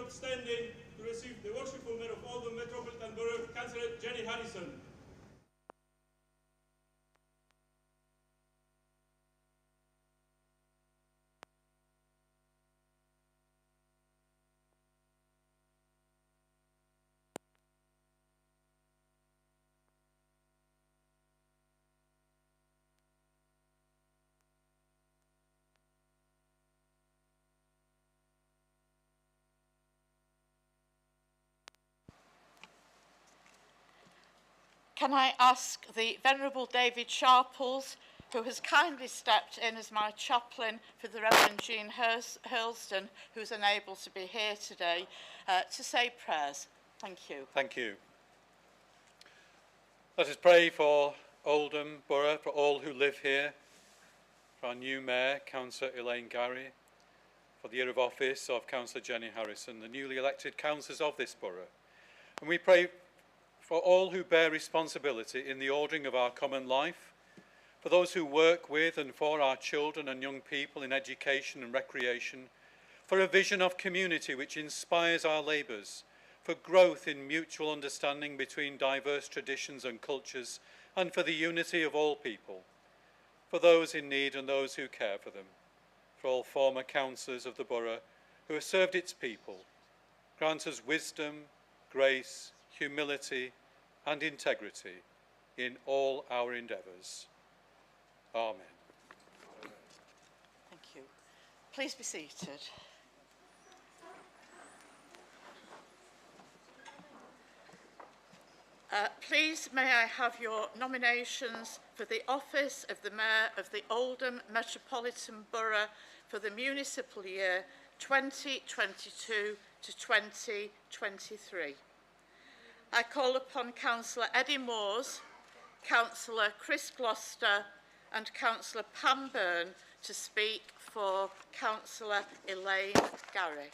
of standing to receive the Worshipful Mayor of Oldham Metropolitan Borough, Councillor Jenny Harrison. Can I ask the Venerable David Sharples, who has kindly stepped in as my chaplain for the Reverend Jean Hurlston, who's unable to be here today, to say prayers. Thank you. Thank you. Let us pray for Oldham Borough, for all who live here, for our new Mayor, Councillor Elaine, for the year of office of Councillor Jenny Harrison, the newly elected councillors of this borough. And we pray for all who bear responsibility in the ordering of our common life, for those who work with and for our children and young people in education and recreation, for a vision of community which inspires our labours, for growth in mutual understanding between diverse traditions and cultures, and for the unity of all people, for those in need and those who care for them, for all former councillors of the borough who have served its people. Grant us wisdom, grace, humility and integrity in all our endeavours. Amen. Thank you. Please be seated. Please may I have your nominations for the office of the Mayor of the Oldham Metropolitan Borough for the municipal year 2022 to 2023. I call upon Councillor Eddie Moores, Councillor Chris Gloucester and Councillor Pam Byrne to speak for Councillor Elaine Gary.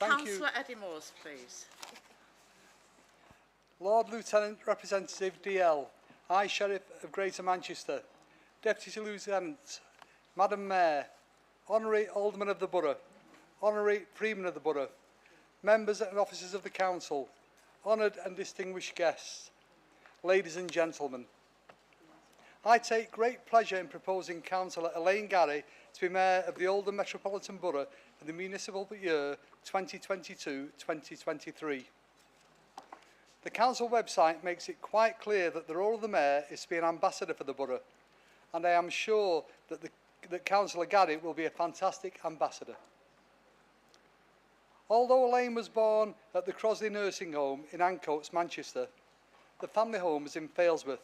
Councillor Eddie Moores, please. Lord Lieutenant Representative DL, I, Sheriff of Greater Manchester, Deputy Lieutenant, Madam Mayor, Honorary Alderman of the Borough, Honorary Freeman of the Borough, members and officers of the Council, honoured and distinguished guests, ladies and gentlemen. I take great pleasure in proposing Councillor Elaine Gary to be Mayor of the Oldham Metropolitan Borough for the municipal year 2022-2023. The Council website makes it quite clear that the role of the Mayor is to be an ambassador for the borough, and I am sure that Councillor Gary will be a fantastic ambassador. Although Elaine was born at the Crosley Nursing Home in Ancoats, Manchester, the family home was in Failsworth,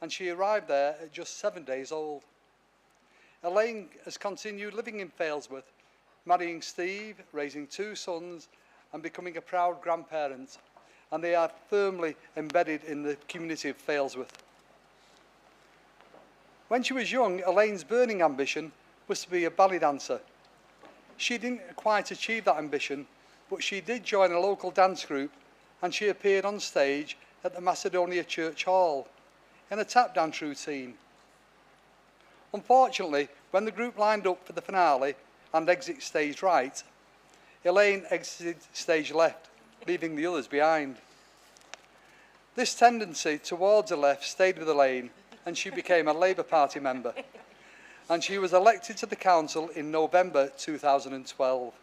and she arrived there at just 7 days old. Elaine has continued living in Failsworth, marrying Steve, raising 2 sons, and becoming a proud grandparent, and they are firmly embedded in the community of Failsworth. When she was young, Elaine's burning ambition was to be a ballet dancer. She didn't quite achieve that ambition, but she did join a local dance group, and she appeared on stage at the Macedonia Church Hall in a tap dance routine. Unfortunately, when the group lined up for the finale and exit stage right, Elaine exited stage left, leaving the others behind. This tendency towards the left stayed with Elaine, and she became a Labour Party member, and she was elected to the council in November 2012.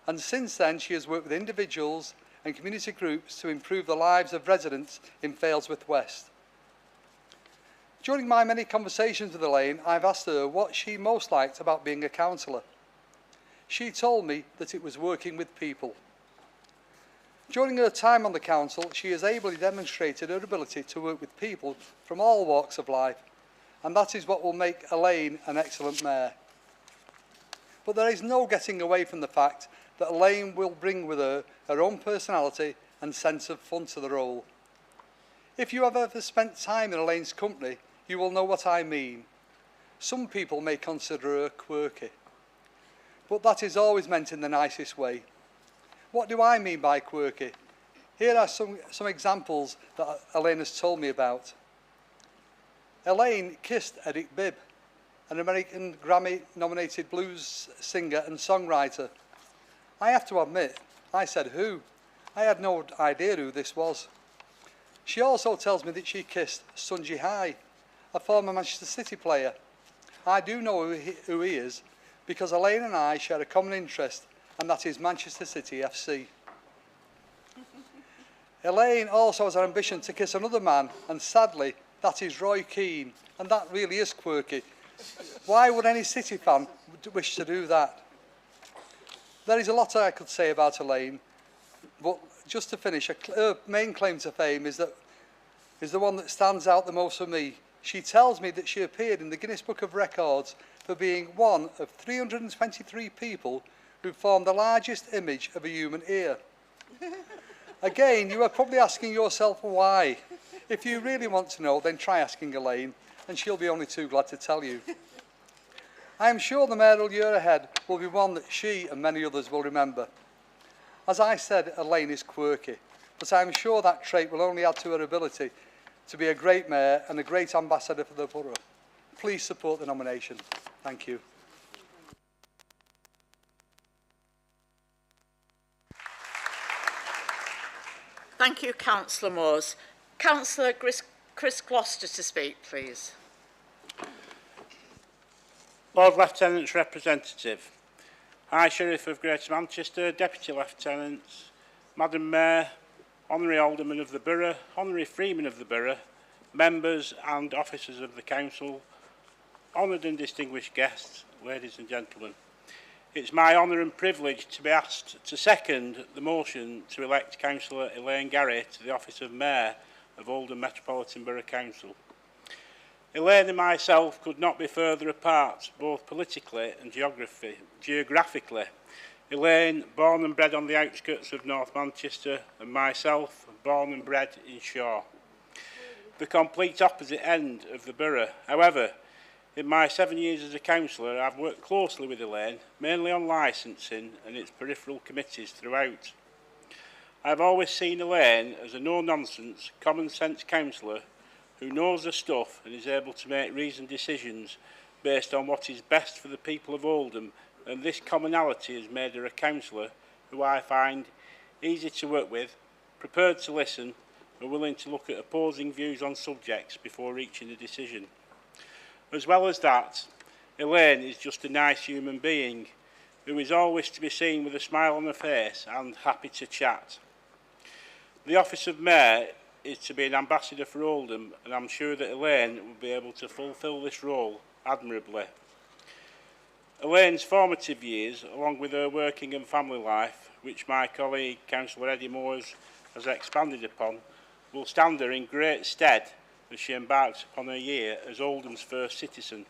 And since then, she has worked with individuals and community groups to improve the lives of residents in Failsworth West. During my many conversations with Elaine, I've asked her what she most liked about being a councillor. She told me that it was working with people. During her time on the council, she has ably demonstrated her ability to work with people from all walks of life, and that is what will make Elaine an excellent mayor. But there is no getting away from the fact that Elaine will bring with her her own personality and sense of fun to the role. If you have ever spent time in Elaine's company, you will know what I mean. Some people may consider her quirky, but that is always meant in the nicest way. What do I mean by quirky? Here are some examples that Elaine has told me about. Elaine kissed Eric Bibb, an American Grammy-nominated blues singer and songwriter. I have to admit, I said who? I had no idea who this was. She also tells me that she kissed Sunji High, a former Manchester City player. I do know who he is because Elaine and I share a common interest, and that is Manchester City FC. Elaine also has an ambition to kiss another man, and sadly, that is Roy Keane, and that really is quirky. Why would any City fan wish to do that? There is a lot I could say about Elaine, but just to finish, her main claim to fame is the one that stands out the most for me. She tells me that she appeared in the Guinness Book of Records for being one of 323 people who formed the largest image of a human ear. Again, you are probably asking yourself why. If you really want to know, then try asking Elaine, and she'll be only too glad to tell you. I am sure the mayoral year ahead will be one that she and many others will remember. As I said, Elaine is quirky, but I am sure that trait will only add to her ability to be a great mayor and a great ambassador for the borough. Please support the nomination. Thank you. Thank you, Councillor Moores. Councillor Chris Gloucester to speak, please. Lord Lieutenant's representative, High Sheriff of Greater Manchester, Deputy Lieutenants, Madam Mayor, Honorary Alderman of the Borough, Honorary Freeman of the Borough, members and officers of the Council, honoured and distinguished guests, ladies and gentlemen. It's my honour and privilege to be asked to second the motion to elect Councillor Elaine Garry to the office of Mayor of Oldham Metropolitan Borough Council. Elaine and myself could not be further apart, both politically and geographically. Elaine, born and bred on the outskirts of North Manchester, and myself, born and bred in Shaw. The complete opposite end of the borough. However, in my 7 years as a councillor, I've worked closely with Elaine, mainly on licensing and its peripheral committees throughout. I've always seen Elaine as a no-nonsense, common-sense councillor who knows her stuff and is able to make reasoned decisions based on what is best for the people of Oldham, and this commonality has made her a councillor who I find easy to work with, prepared to listen, and willing to look at opposing views on subjects before reaching a decision. As well as that, Elaine is just a nice human being who is always to be seen with a smile on her face and happy to chat. The office of Mayor is to be an ambassador for Oldham, and I'm sure that Elaine will be able to fulfil this role admirably. Elaine's formative years, along with her working and family life, which my colleague Councillor Eddie Moores has expanded upon, will stand her in great stead as she embarks upon her year as Oldham's first citizen.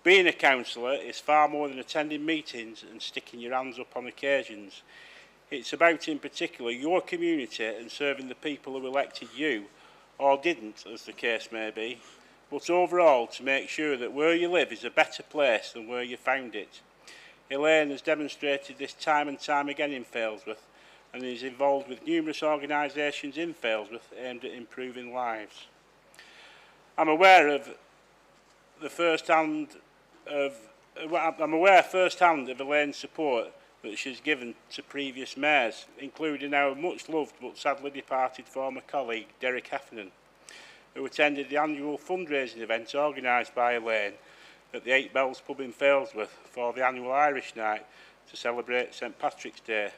Being a councillor is far more than attending meetings and sticking your hands up on occasions. It's about, in particular, your community and serving the people who elected you, or didn't, as the case may be, but overall to make sure that where you live is a better place than where you found it. Elaine has demonstrated this time and time again in Failsworth, and is involved with numerous organisations in Failsworth aimed at improving lives. I'm aware firsthand of Elaine's support that she's given to previous mayors, including our much-loved but sadly departed former colleague, Derek Heffernan, who attended the annual fundraising event organised by Elaine at the 8 Bells pub in Failsworth for the annual Irish Night to celebrate St Patrick's Day.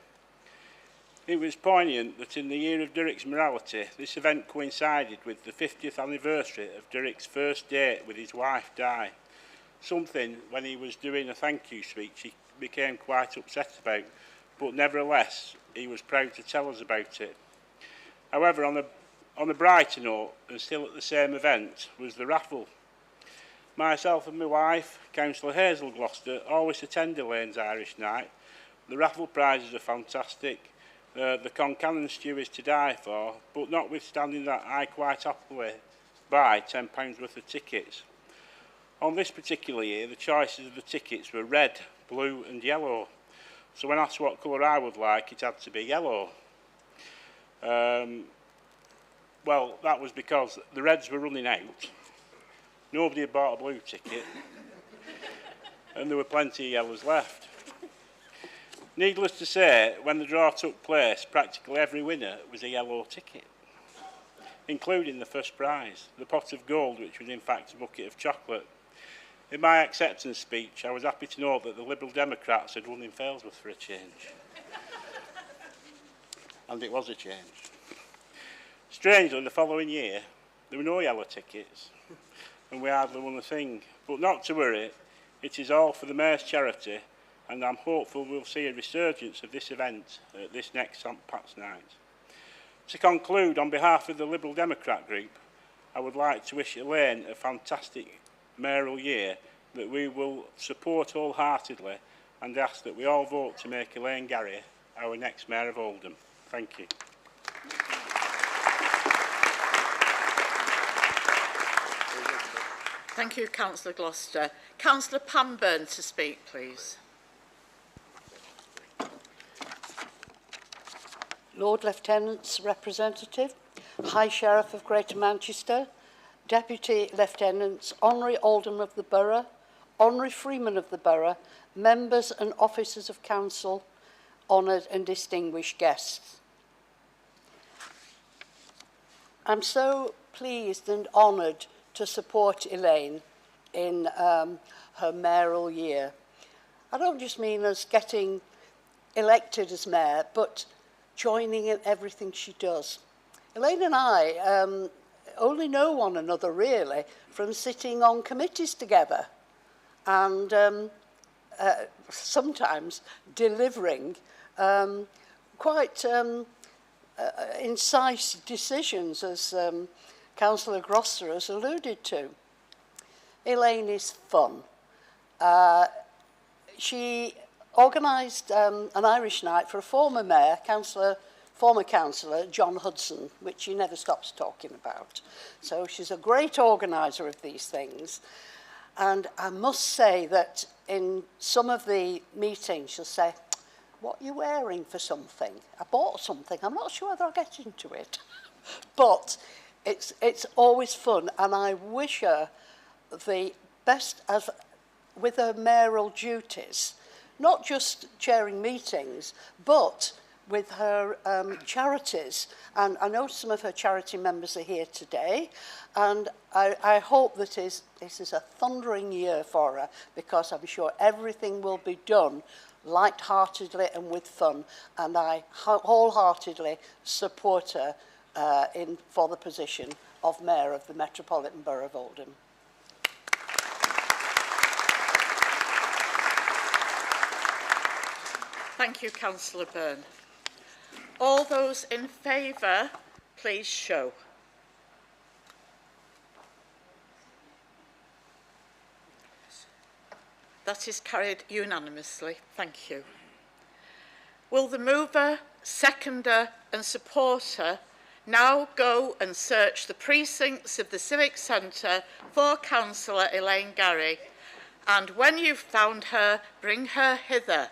It was poignant that in the year of Derek's morality, this event coincided with the 50th anniversary of Derek's first date with his wife, Di. Something, when he was doing a thank you speech, he became quite upset about, but nevertheless, he was proud to tell us about it. However, on a brighter note, and still at the same event, was the raffle. Myself and my wife, Councillor Hazel Gloucester, always attend Elaine's Irish Night. The raffle prizes are fantastic. The Concannon stew is to die for, but notwithstanding that, I quite happily buy £10 worth of tickets. On this particular year, the choices of the tickets were red, blue and yellow. So when asked what colour I would like, it had to be yellow. Well, that was because the reds were running out, Nobody had bought a blue ticket, and there were plenty of yellows left. Needless to say, when the draw took place, practically every winner was a yellow ticket, including the first prize, the pot of gold, which was in fact a bucket of chocolate. In my acceptance speech, I was happy to note that the Liberal Democrats had won in Failsworth for a change. And it was a change. Strangely, the following year, there were no yellow tickets, and we hardly won a thing. But not to worry, it is all for the Mayor's charity, and I'm hopeful we'll see a resurgence of this event at this next St Pat's night. To conclude, on behalf of the Liberal Democrat group, I would like to wish Elaine a fantastic mayoral year that we will support wholeheartedly, and ask that we all vote to make Elaine Gary our next Mayor of Oldham. Thank you. Thank you, Councillor Gloucester. Councillor Pamburn to speak, please. Lord Lieutenant's representative, High Sheriff of Greater Manchester, Deputy Lieutenants, Honorary Alderman of the Borough, Honorary Freeman of the Borough, members and officers of Council, honoured and distinguished guests. I'm so pleased and honoured to support Elaine in her mayoral year. I don't just mean as getting elected as mayor, but joining in everything she does. Elaine and I only know one another really from sitting on committees together and sometimes delivering quite incisive decisions, as Councillor Gloucester has alluded to. Elaine is fun. She organised an Irish night for a former mayor, former councillor, John Hudson, which she never stops talking about. So she's a great organiser of these things. And I must say that in some of the meetings, she'll say, "What are you wearing for something? I bought something. I'm not sure whether I'll get into it." But it's always fun, and I wish her the best as with her mayoral duties, not just chairing meetings, but with her charities. And I know some of her charity members are here today, and I hope that this is a thundering year for her, because I'm sure everything will be done light-heartedly and with fun, and I wholeheartedly support her for the position of Mayor of the Metropolitan Borough of Olden. Thank you, Councillor Byrne. All those in favour, please show. That is carried unanimously. Thank you. Will the mover, seconder and supporter now go and search the precincts of the Civic Centre for Councillor Elaine Gary, and when you've found her, bring her hither.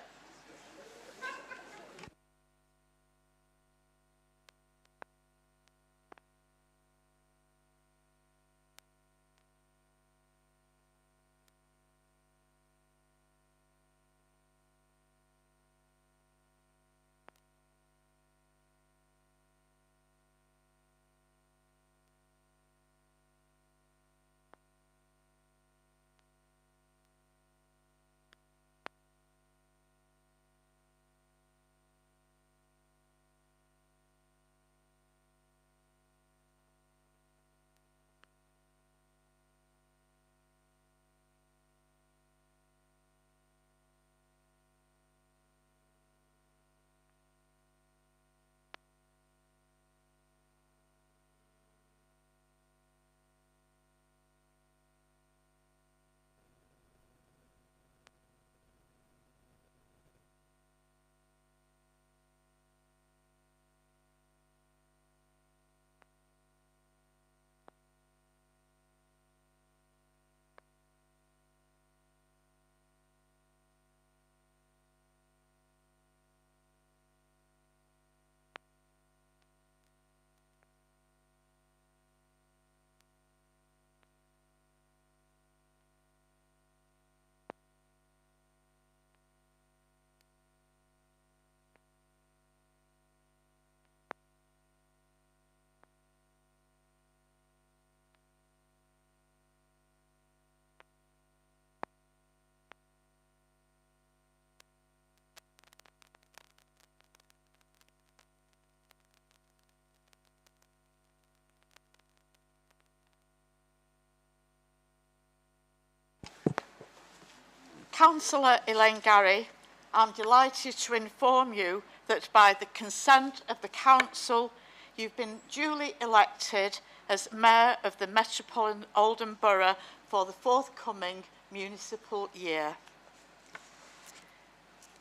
Councillor Elaine Gary, I'm delighted to inform you that by the consent of the Council, you've been duly elected as Mayor of the Metropolitan Olden Borough for the forthcoming municipal year.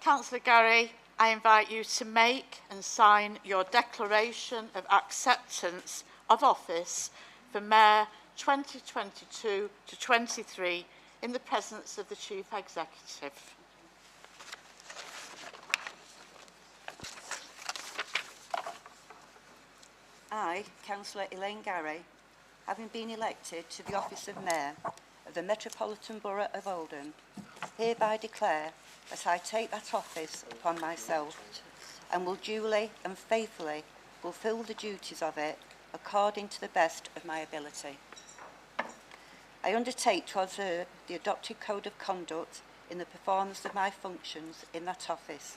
Councillor Gary, I invite you to make and sign your declaration of acceptance of office for Mayor 2022 to 23 in the presence of the Chief Executive. I, Councillor Elaine Gary, having been elected to the office of Mayor of the Metropolitan Borough of Olden, hereby declare that I take that office upon myself and will duly and faithfully fulfil the duties of it according to the best of my ability. I undertake to observe the adopted code of conduct in the performance of my functions in that office.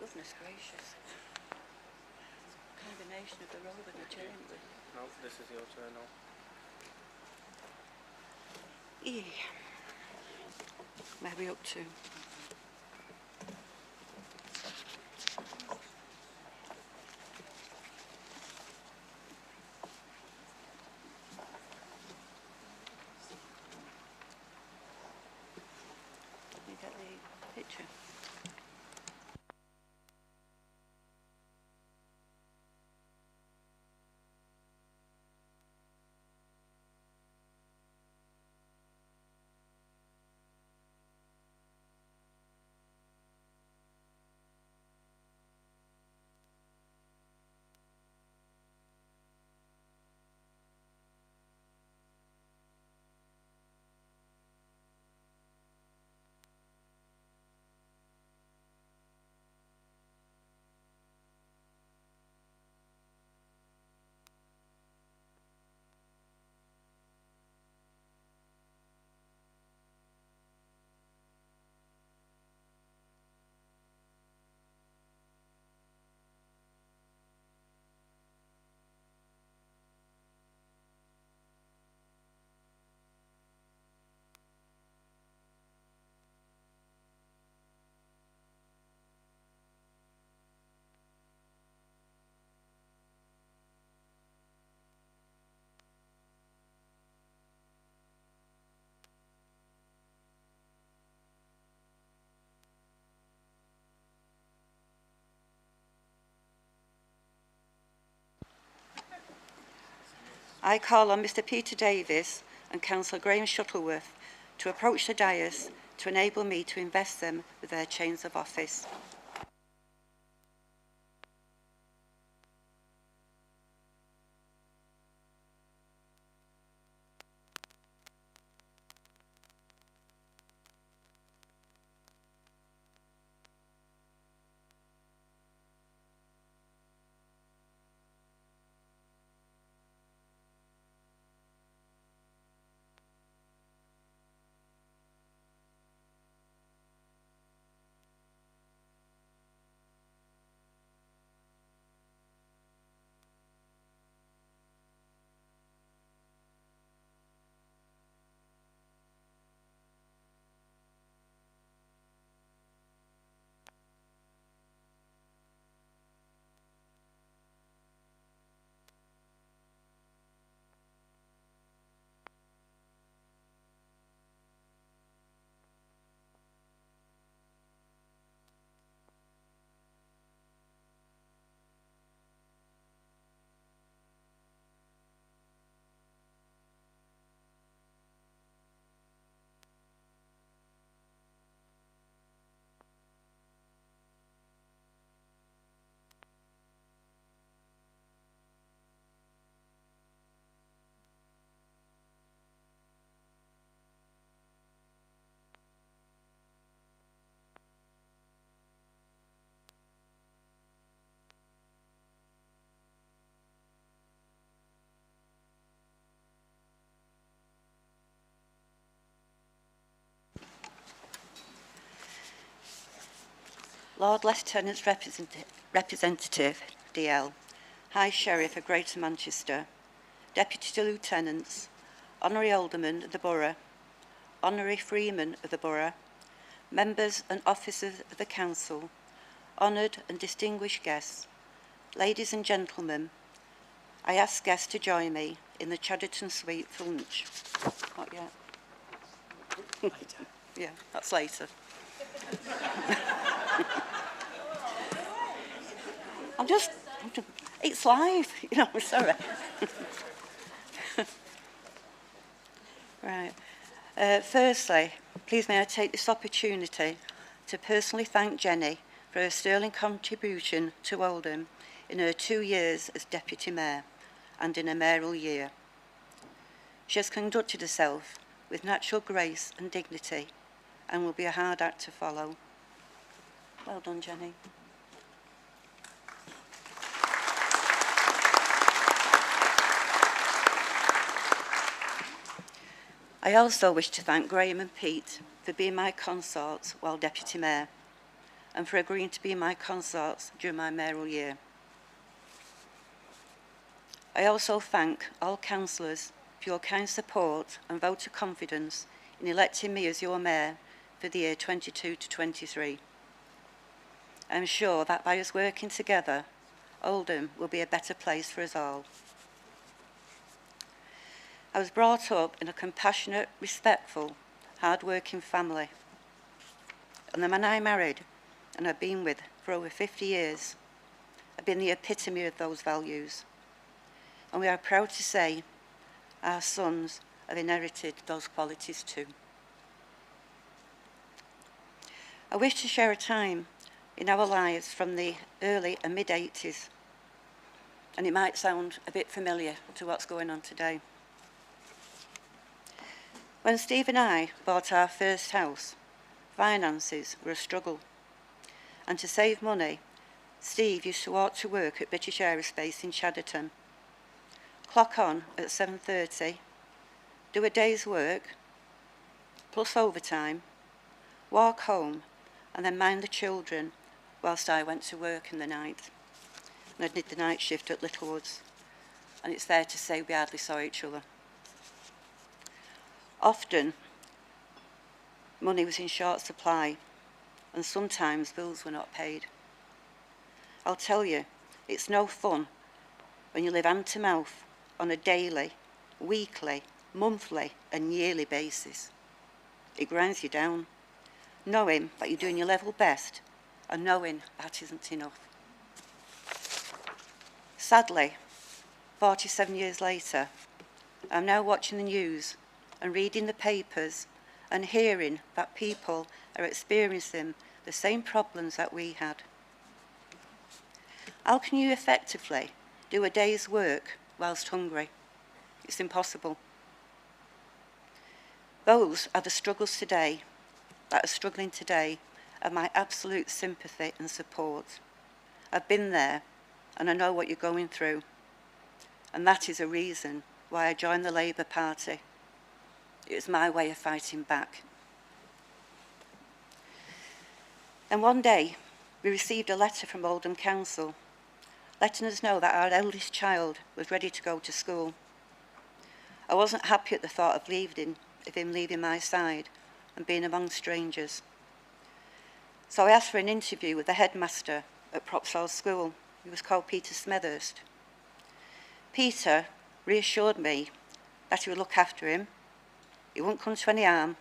Goodness gracious. Combination of the robe and the chamber. No, this is your turn now. Where are we up to? Let me get the picture. I call on Mr Peter Davis and Councillor Graham Shuttleworth to approach the dais to enable me to invest them with their chains of office. Lord Lieutenant's Representative, DL, High Sheriff of Greater Manchester, Deputy Lieutenants, Honorary Aldermen of the Borough, Honorary Freemen of the Borough, members and officers of the Council, honoured and distinguished guests, ladies and gentlemen, I ask guests to join me in the Chadderton Suite for lunch. Not yet. Yeah, that's later. It's live, you know, sorry. Right. Firstly, please may I take this opportunity to personally thank Jenny for her sterling contribution to Oldham in her 2 years as Deputy Mayor and in her mayoral year. She has conducted herself with natural grace and dignity and will be a hard act to follow. Well done, Jenny. I also wish to thank Graham and Pete for being my consorts while Deputy Mayor and for agreeing to be my consorts during my mayoral year. I also thank all councillors for your kind support and vote of confidence in electing me as your mayor for the year 22 to 23. I am sure that by us working together, Oldham will be a better place for us all. I was brought up in a compassionate, respectful, hard-working family. And the man I married and have been with for over 50 years have been the epitome of those values. And we are proud to say our sons have inherited those qualities too. I wish to share a time in our lives from the early and mid-80s, and it might sound a bit familiar to what's going on today. When Steve and I bought our first house, finances were a struggle, and to save money, Steve used to walk to work at British Aerospace in Chadderton, clock on at 7:30, do a day's work, plus overtime, walk home, and then mind the children whilst I went to work in the night. And I did the night shift at Littlewoods, and it's fair to say we hardly saw each other. Often, money was in short supply, and sometimes bills were not paid. I'll tell you, it's no fun when you live hand to mouth on a daily, weekly, monthly and yearly basis. It grinds you down, knowing that you're doing your level best and knowing that isn't enough. Sadly, 47 years later, I'm now watching the news and reading the papers and hearing that people are experiencing the same problems that we had. How can you effectively do a day's work whilst hungry? It's impossible. Those are the struggles today, that are struggling today, are my absolute sympathy and support. I've been there and I know what you're going through. And that is a reason why I joined the Labour Party. It was my way of fighting back. And one day, we received a letter from Oldham Council, letting us know that our eldest child was ready to go to school. I wasn't happy at the thought of him leaving my side and being among strangers. So I asked for an interview with the headmaster at Propsall School. He was called Peter Smethurst. Peter reassured me that he would look after him, he wouldn't come to any harm,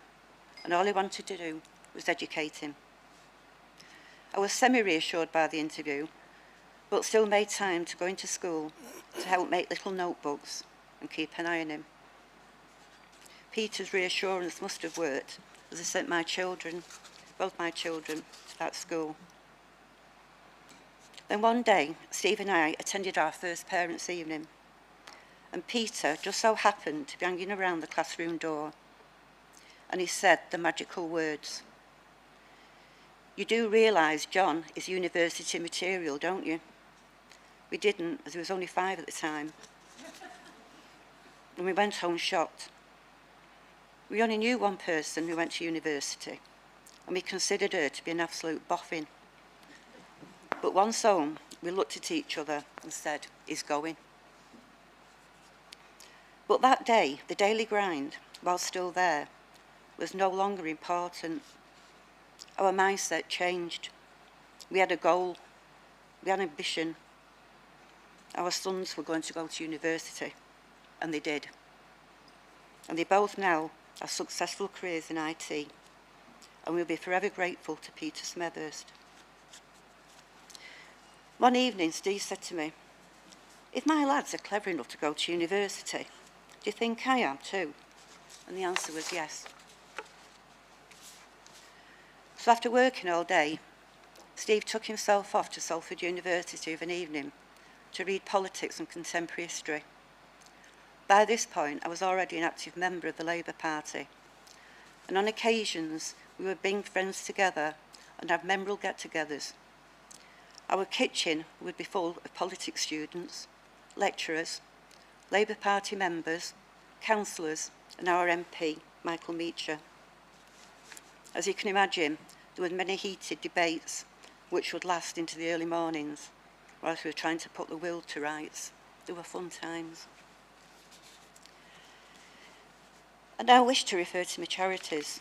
and all he wanted to do was educate him. I was semi-reassured by the interview, but still made time to go into school to help make little notebooks and keep an eye on him. Peter's reassurance must have worked, as I sent my children, both my children, to that school. Then one day, Steve and I attended our first parents' evening, and Peter just so happened to be hanging around the classroom door, and he said the magical words, "You do realise John is university material, don't you?" We didn't, as he was only 5 at the time. And we went home shocked. We only knew one person who went to university, and we considered her to be an absolute boffin. But once home, we looked at each other and said, he's going. But that day, the daily grind, while still there, was no longer important. Our mindset changed. We had a goal. We had ambition. Our sons were going to go to university, and they did. And they both now have successful careers in IT, and we'll be forever grateful to Peter Smethurst. One evening, Steve said to me, if my lads are clever enough to go to university, do you think I am too? And the answer was yes. So after working all day, Steve took himself off to Salford University of an evening to read politics and contemporary history. By this point, I was already an active member of the Labour Party, and on occasions we would bring friends together and have memorable get-togethers. Our kitchen would be full of politics students, lecturers, Labour Party members, councillors, and our MP, Michael Meacher. As you can imagine, there were many heated debates which would last into the early mornings, whilst we were trying to put the world to rights. They were fun times. I now wish to refer to my charities.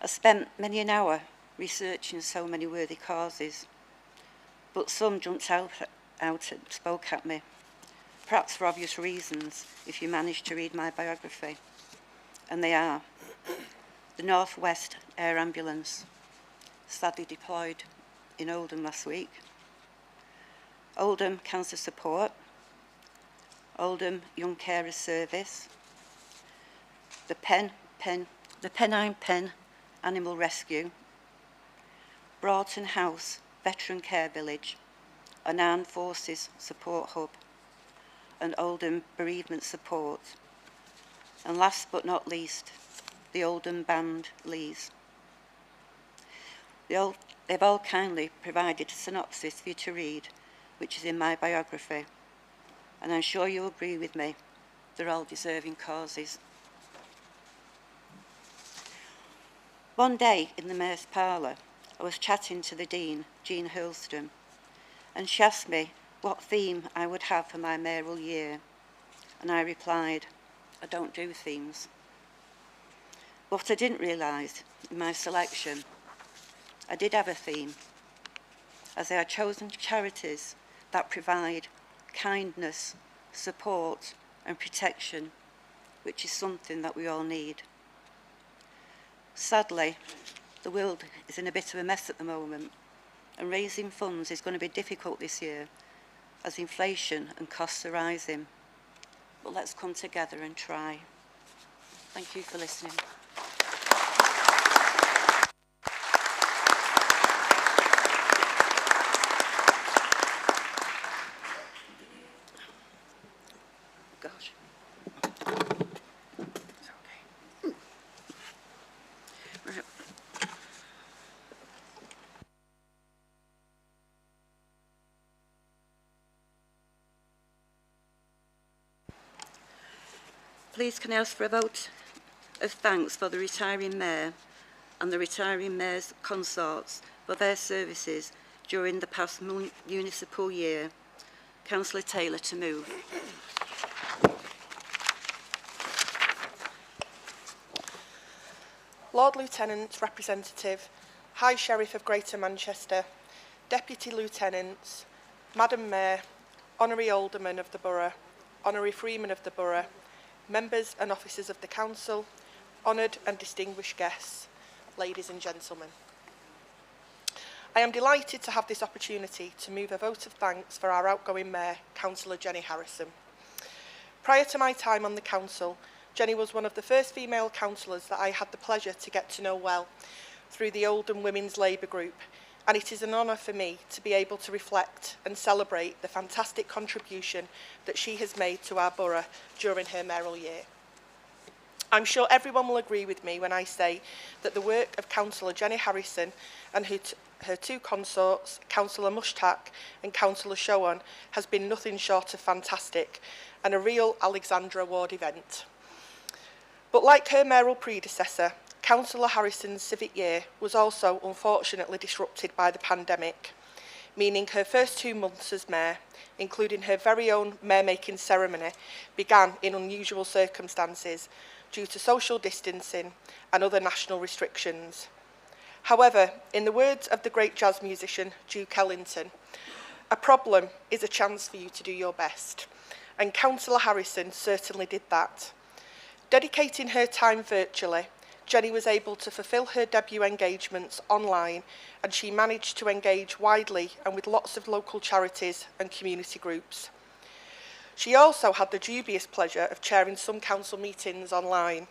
I spent many an hour researching so many worthy causes, but some jumped out and spoke at me, perhaps for obvious reasons if you managed to read my biography. And they are the North West Air Ambulance, sadly deployed in Oldham last week, Oldham Cancer Support, Oldham Young Carers Service, the Pennine Pen Animal Rescue, Broughton House Veteran Care Village, an Armed Forces Support Hub, and Oldham Bereavement Support, and last but not least, the Oldham Band Lees. They've all kindly provided a synopsis for you to read, which is in my biography, and I'm sure you'll agree with me, they're all deserving causes. One day in the Mayor's Parlour, I was chatting to the Dean, Jean Hurlstone, and she asked me what theme I would have for my mayoral year, and I replied, I don't do themes. What I didn't realise in my selection, I did have a theme, as I had chosen charities that provide kindness, support and protection, which is something that we all need. Sadly, the world is in a bit of a mess at the moment, and raising funds is going to be difficult this year as inflation and costs are rising. But let's come together and try. Thank you for listening. Gosh. It's okay. Right. Please can I ask for a vote of thanks for the retiring Mayor and the retiring Mayor's consorts for their services during the past municipal year. Councillor Taylor to move. Lord Lieutenant Representative, High Sheriff of Greater Manchester, Deputy Lieutenants, Madam Mayor, Honorary Alderman of the Borough, Honorary Freeman of the Borough, members and officers of the Council, honoured and distinguished guests, ladies and gentlemen. I am delighted to have this opportunity to move a vote of thanks for our outgoing Mayor, Councillor Jenny Harrison. Prior to my time on the Council, Jenny was one of the first female councillors that I had the pleasure to get to know well through the Oldham Women's Labour Group, and it is an honour for me to be able to reflect and celebrate the fantastic contribution that she has made to our borough during her mayoral year. I'm sure everyone will agree with me when I say that the work of Councillor Jenny Harrison and her two consorts, Councillor Mushtaq and Councillor Showan, has been nothing short of fantastic and a real Alexandra Award event. But like her mayoral predecessor, Councillor Harrison's civic year was also unfortunately disrupted by the pandemic, meaning her first 2 months as mayor, including her very own mayor-making ceremony, began in unusual circumstances due to social distancing and other national restrictions. However, in the words of the great jazz musician Duke Ellington, a problem is a chance for you to do your best, and Councillor Harrison certainly did that. Dedicating her time virtually, Jenny was able to fulfil her debut engagements online, and she managed to engage widely and with lots of local charities and community groups. She also had the dubious pleasure of chairing some council meetings online.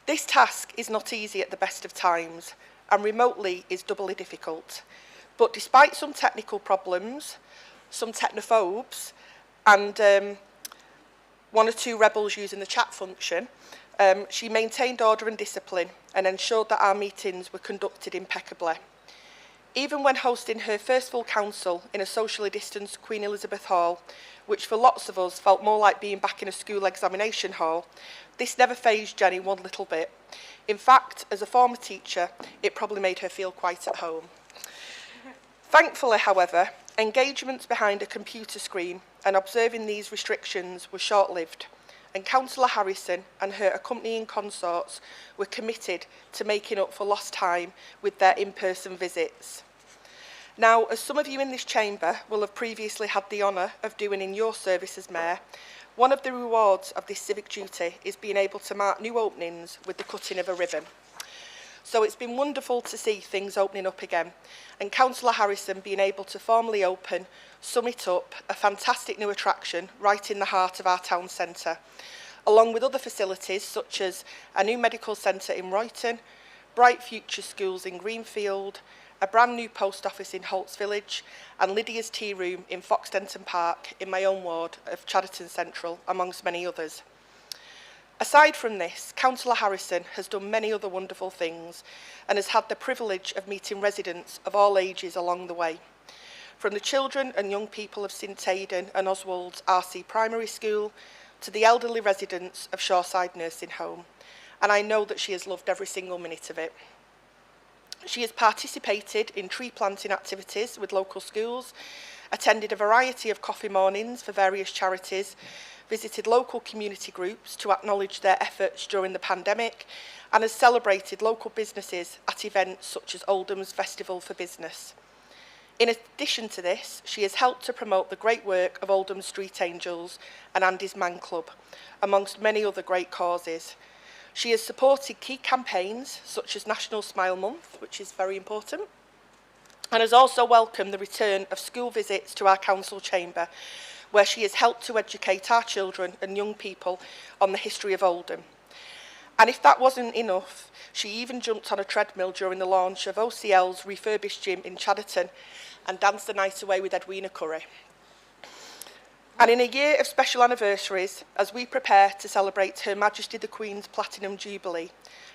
This task is not easy at the best of times, and remotely is doubly difficult. But despite some technical problems, some technophobes, and 1 or 2 rebels using the chat function, she maintained order and discipline and ensured that our meetings were conducted impeccably. Even when hosting her first full council in a socially distanced Queen Elizabeth Hall, which for lots of us felt more like being back in a school examination hall, this never fazed Jenny one little bit. In fact, as a former teacher, it probably made her feel quite at home. Thankfully, however, engagements behind a computer screen and observing these restrictions were short-lived, and Councillor Harrison and her accompanying consorts were committed to making up for lost time with their in-person visits. Now, as some of you in this chamber will have previously had the honour of doing in your service as mayor, one of the rewards of this civic duty is being able to mark new openings with the cutting of a ribbon. So it's been wonderful to see things opening up again, and Councillor Harrison being able to formally open Summit Up, a fantastic new attraction right in the heart of our town centre, along with other facilities such as a new medical centre in Royton, Bright Future Schools in Greenfield, a brand new post office in Holt's Village, and Lydia's Tea Room in Foxdenton Park in my own ward of Chadderton Central, amongst many others. Aside from this, Councillor Harrison has done many other wonderful things and has had the privilege of meeting residents of all ages along the way. From the children and young people of St Aidan and Oswald's RC Primary School to the elderly residents of Shoreside Nursing Home, and I know that she has loved every single minute of it. She has participated in tree planting activities with local schools, attended a variety of coffee mornings for various charities, visited local community groups to acknowledge their efforts during the pandemic, and has celebrated local businesses at events such as Oldham's Festival for Business. In addition to this, she has helped to promote the great work of Oldham Street Angels and Andy's Man Club, amongst many other great causes. She has supported key campaigns such as National Smile Month, which is very important, and has also welcomed the return of school visits to our council chamber, where she has helped to educate our children and young people on the history of Oldham. And if that wasn't enough, she even jumped on a treadmill during the launch of OCL's refurbished gym in Chadderton and danced the night away with Edwina Curry. And in a year of special anniversaries, as we prepare to celebrate Her Majesty the Queen's Platinum Jubilee,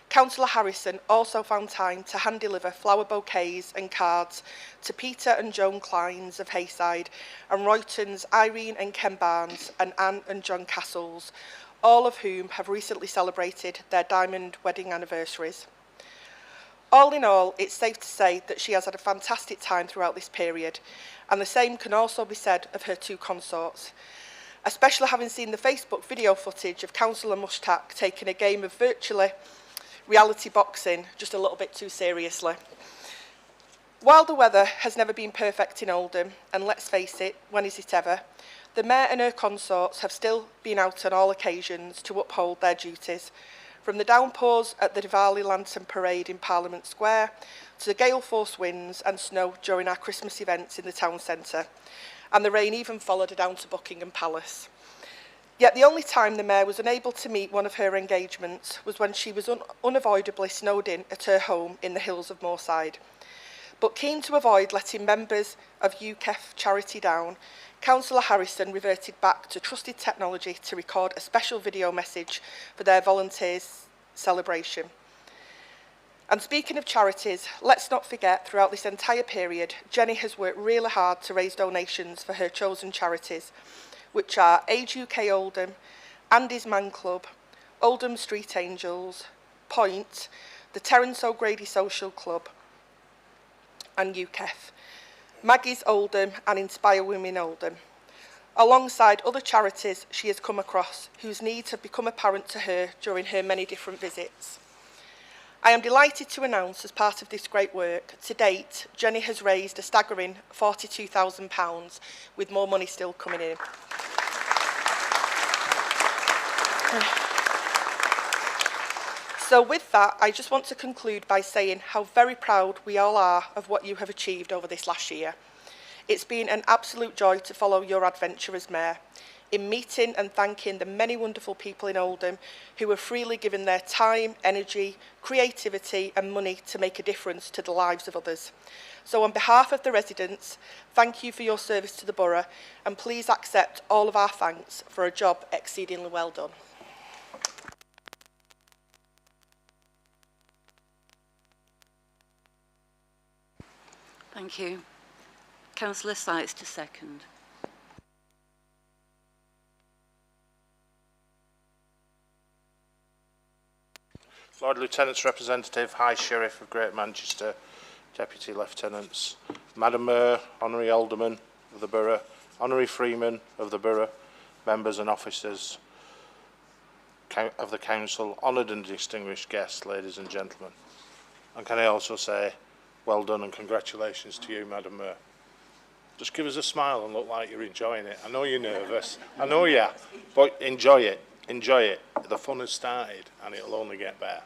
Councillor Harrison also found time to hand-deliver flower bouquets and cards to Peter and Joan Kleins of Hayside and Royton's Irene and Ken Barnes and Anne and John Castles, all of whom have recently celebrated their diamond wedding anniversaries. All in all, it's safe to say that she has had a fantastic time throughout this period, and the same can also be said of her 2 consorts, especially having seen the Facebook video footage of Councillor Mushtaq taking a game of virtually reality boxing just a little bit too seriously. While the weather has never been perfect in Oldham, and let's face it, when is it ever, the Mayor and her consorts have still been out on all occasions to uphold their duties, from the downpours at the Diwali Lantern Parade in Parliament Square to the gale force winds and snow during our Christmas events in the town centre, and the rain even followed her down to Buckingham Palace. Yet the only time the Mayor was unable to meet one of her engagements was when she was unavoidably snowed in at her home in the hills of Moorside. But keen to avoid letting members of UKEF charity down, Councillor Harrison reverted back to trusted technology to record a special video message for their volunteers' celebration. And speaking of charities, let's not forget throughout this entire period, Jenny has worked really hard to raise donations for her chosen charities, which are Age UK Oldham, Andy's Man Club, Oldham Street Angels, Point, the Terence O'Grady Social Club, and UKEF. Maggie's Oldham and Inspire Women Oldham, alongside other charities she has come across whose needs have become apparent to her during her many different visits. I am delighted to announce, as part of this great work, to date, Jenny has raised a staggering £42,000, with more money still coming in. So with that, I just want to conclude by saying how very proud we all are of what you have achieved over this last year. It's been an absolute joy to follow your adventure as Mayor, in meeting and thanking the many wonderful people in Oldham who have freely given their time, energy, creativity and money to make a difference to the lives of others. So on behalf of the residents, thank you for your service to the borough, and please accept all of our thanks for a job exceedingly well done. Thank you. Councillor Sykes to second. Lord Lieutenant's Representative, High Sheriff of Greater Manchester, Deputy Lieutenants, Madam Mayor, Honorary Alderman of the Borough, Honorary Freeman of the Borough, members and officers of the Council, honoured and distinguished guests, ladies and gentlemen. And can I also say, well done and congratulations to you, Madam Mayor. Just give us a smile and look like you're enjoying it. I know you're nervous, I know you are, but enjoy it. Enjoy it. The fun has started and it'll only get better.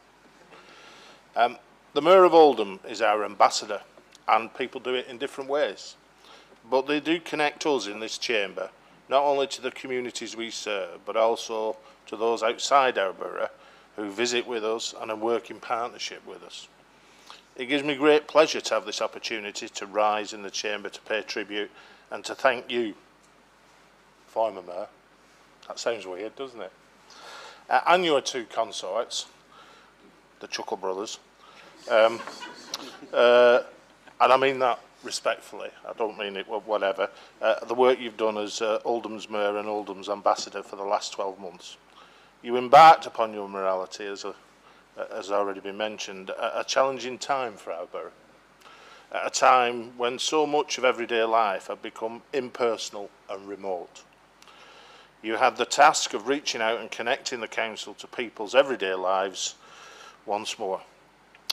The Mayor of Oldham is our ambassador, and people do it in different ways. But they do connect us in this chamber, not only to the communities we serve, but also to those outside our borough who visit with us and work in partnership with us. It gives me great pleasure to have this opportunity to rise in the chamber to pay tribute and to thank you, former Mayor. That sounds weird, doesn't it? And your two consorts, the Chuckle Brothers, and I mean that respectfully, I don't mean it whatever, the work you've done as Oldham's Mayor and Oldham's Ambassador for the last 12 months. You embarked upon your morality, as already been mentioned, a challenging time for our borough, at a time when so much of everyday life had become impersonal and remote. You had the task of reaching out and connecting the council to people's everyday lives once more,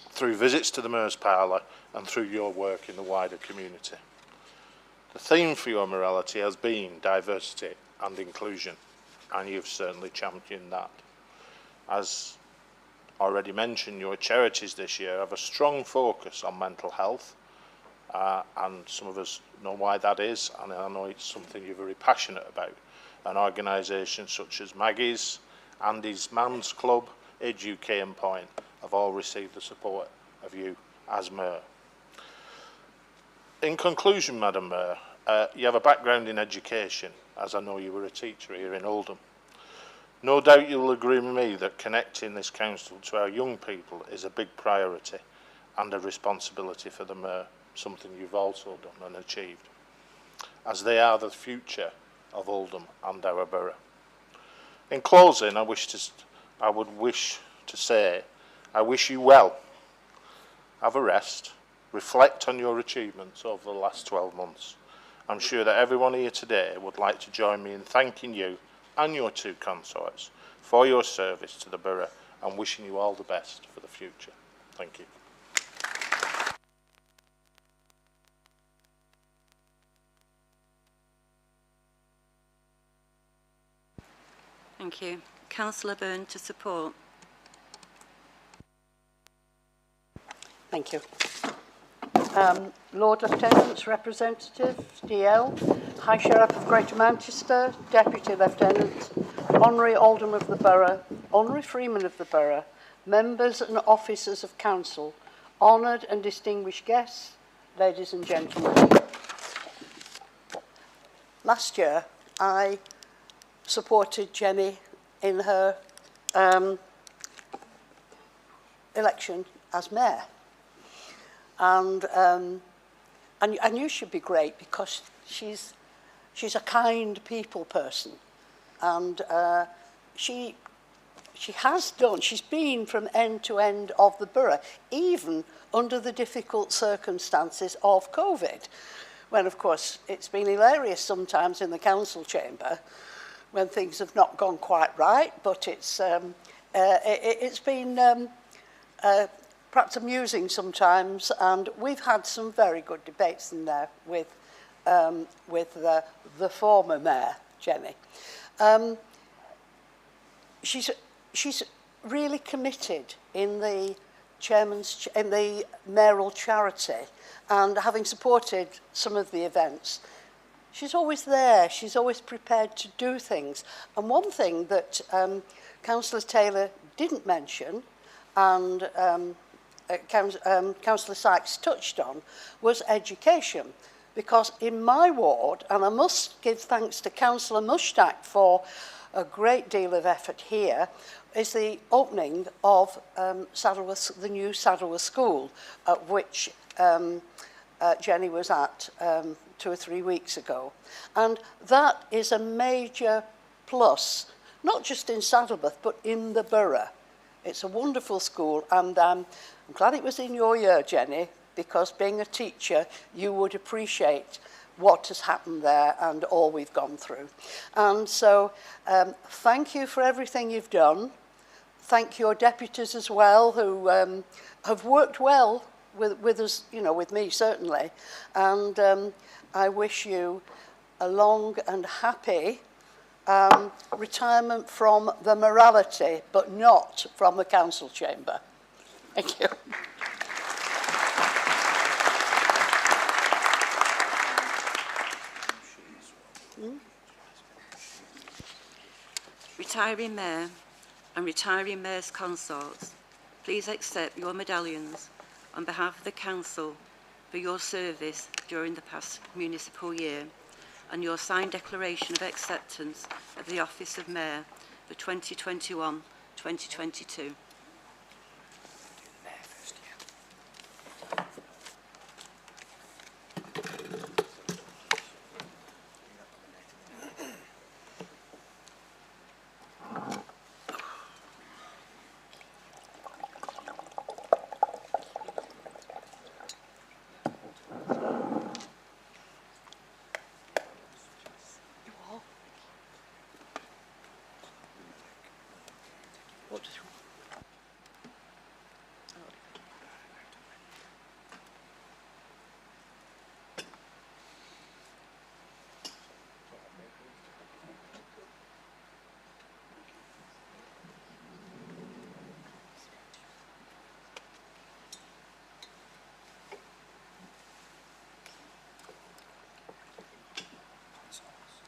through visits to the Mayor's Parlour and through your work in the wider community. The theme for your morality has been diversity and inclusion, and you've certainly championed that. As already mentioned, your charities this year have a strong focus on mental health, and some of us know why that is, and I know it's something you're very passionate about. And organisations such as Maggie's, Andy's Man's Club, Age UK and Point have all received the support of you as Mayor. In conclusion, Madam Mayor, you have a background in education, as I know you were a teacher here in Oldham. No doubt you'll agree with me that connecting this council to our young people is a big priority and a responsibility for the Mayor, something you've also done and achieved, as they are the future of Oldham and our borough. In closing, I wish to say, I wish you well. Have a rest, reflect on your achievements over the last 12 months. I'm sure that everyone here today would like to join me in thanking you and your two consorts for your service to the borough and wishing you all the best for the future. Thank you. Thank you. Councillor Byrne to support. Thank you. Lord Lieutenant's Representative, DL, High Sheriff of Greater Manchester, Deputy Lieutenant, Honorary Alderman of the Borough, Honorary Freeman of the Borough, members and officers of Council, honoured and distinguished guests, ladies and gentlemen. Last year, I supported Jenny in her election as Mayor. And I knew she'd be great because she's a kind people person, and she's been from end to end of the borough, even under the difficult circumstances of COVID, when of course it's been hilarious sometimes in the council chamber when things have not gone quite right, but it's been perhaps amusing sometimes, and we've had some very good debates in there with the former mayor, Jenny. She's really committed in the in the mayoral charity, and having supported some of the events, she's always there. She's always prepared to do things. And one thing that Councillor Taylor didn't mention, and Councillor Sykes touched on, was education. Because in my ward, and I must give thanks to Councillor Mushtaq for a great deal of effort here, is the opening of the new Saddleworth School, at which Jenny was at 2 or 3 weeks ago. And that is a major plus, not just in Saddleworth, but in the borough. It's a wonderful school, and I'm glad it was in your year, Jenny, because being a teacher, you would appreciate what has happened there and all we've gone through. And so thank you for everything you've done. Thank your deputies as well, who have worked well with us, you know, with me certainly. And I wish you a long and happy retirement from the morality, but not from the council chamber. Thank you. Retiring Mayor and retiring Mayor's consorts, please accept your medallions on behalf of the Council for your service during the past municipal year and your signed declaration of acceptance of the office of Mayor for 2021-2022.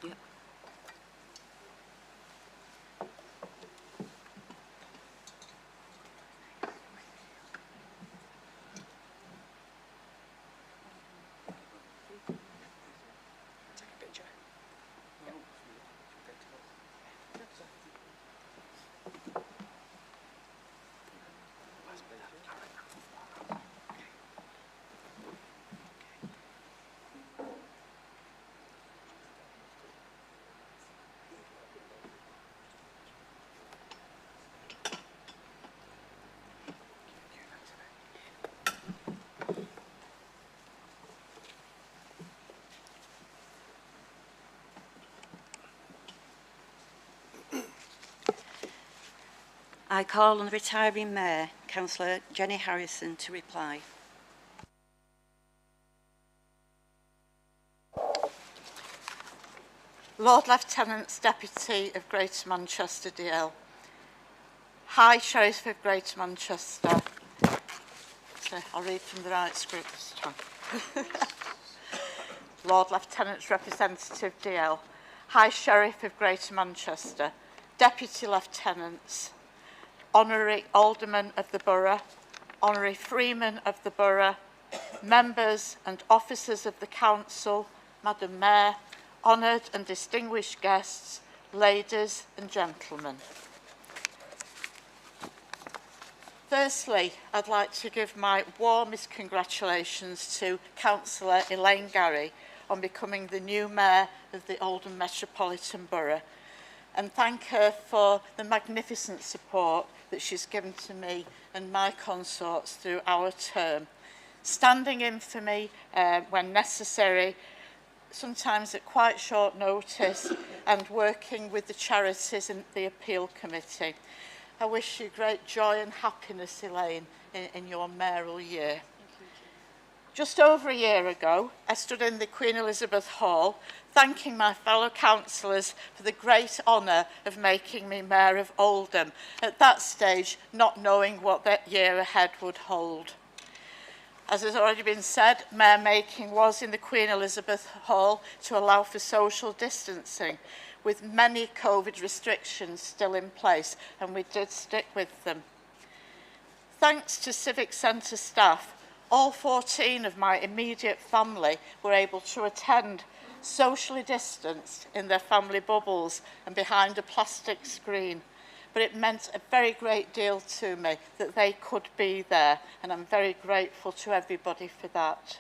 Yep. Take a picture. I call on the retiring Mayor, Councillor Jenny Harrison, to reply. Lord Lieutenant's Deputy of Greater Manchester DL. High Sheriff of Greater Manchester. Okay, I'll read from the right script this time. Lord Lieutenant's Representative DL. High Sheriff of Greater Manchester. Deputy Lieutenants. Honorary Alderman of the Borough. Honorary Freeman of the Borough. Members and officers of the Council. Madam Mayor. Honoured and distinguished guests, ladies and gentlemen. Firstly, I'd like to give my warmest congratulations to Councillor Elaine Gary on becoming the new Mayor of the Oldham Metropolitan Borough, and thank her for the magnificent support that she's given to me and my consorts through our term. standing in for me when necessary, sometimes at quite short notice, and working with the Charities and the Appeal Committee. I wish you great joy and happiness, Elaine, in your mayoral year. Just over a year ago, I stood in the Queen Elizabeth Hall thanking my fellow councillors for the great honour of making me Mayor of Oldham, at that stage not knowing what that year ahead would hold. As has already been said, mayor making was in the Queen Elizabeth Hall to allow for social distancing, with many COVID restrictions still in place, and we did stick with them. Thanks to Civic Centre staff, all 14 of my immediate family were able to attend socially distanced in their family bubbles and behind a plastic screen. But it meant a very great deal to me that they could be there, and I'm very grateful to everybody for that.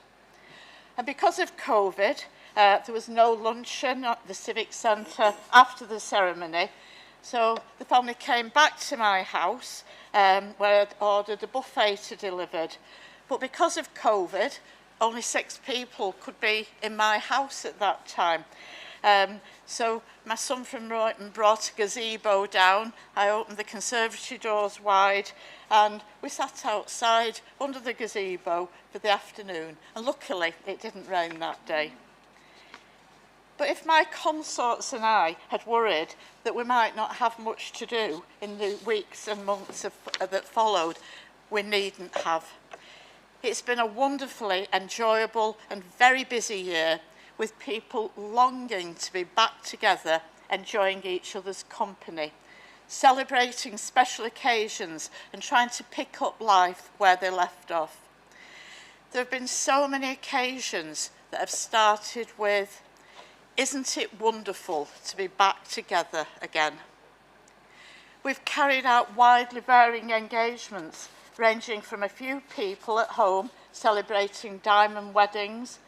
And because of COVID, there was no luncheon at the Civic Centre after the ceremony, so the family came back to my house where I'd ordered a buffet to delivered. But because of COVID, only 6 people could be in my house at that time. So my son from Royton brought a gazebo down. I opened the conservatory doors wide, and we sat outside under the gazebo for the afternoon. And luckily, it didn't rain that day. But if my consorts and I had worried that we might not have much to do in the weeks and months that followed, we needn't have. It's been a wonderfully enjoyable and very busy year, with people longing to be back together, enjoying each other's company, celebrating special occasions and trying to pick up life where they left off. There have been so many occasions that have started with, "Isn't it wonderful to be back together again?" We've carried out widely varying engagements, ranging from a few people at home celebrating diamond weddings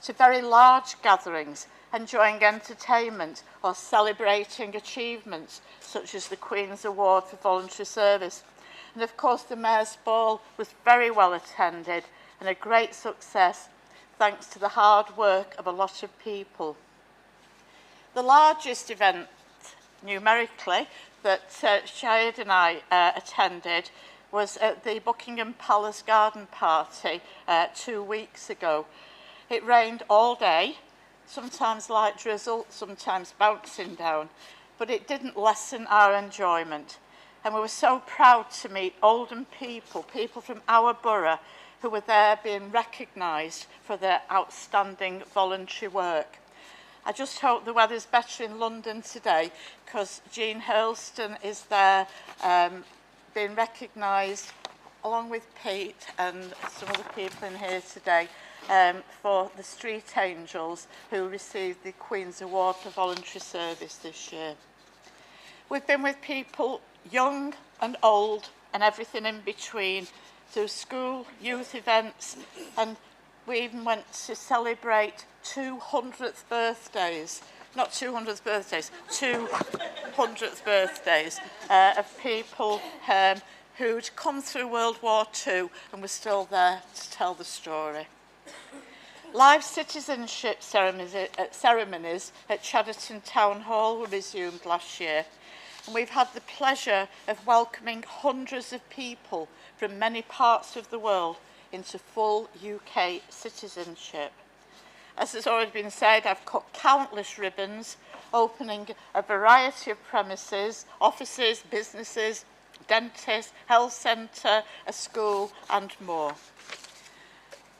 to very large gatherings enjoying entertainment or celebrating achievements such as the Queen's Award for Voluntary Service. And of course the Mayor's Ball was very well attended and a great success thanks to the hard work of a lot of people. The largest event numerically that Shahid and I attended was at the Buckingham Palace garden party 2 weeks ago. It rained all day, sometimes light drizzle, sometimes bouncing down, but it didn't lessen our enjoyment. And we were so proud to meet Olden people from our borough, who were there being recognised for their outstanding voluntary work. I just hope the weather's better in London today, because Jean Hurlston is there being recognised, along with Pete and some other people in here today, for the Street Angels, who received the Queen's Award for Voluntary Service this year. We've been with people young and old and everything in between, through school, youth events, and we even went to celebrate 200th birthdays, not 200th birthdays, 200th birthdays of people who'd come through World War II and were still there to tell the story. Live citizenship ceremonies at Chadderton Town Hall were resumed last year, and we've had the pleasure of welcoming hundreds of people from many parts of the world into full UK citizenship. As has already been said, I've cut countless ribbons, opening a variety of premises, offices, businesses, dentists, health centre, a school and more.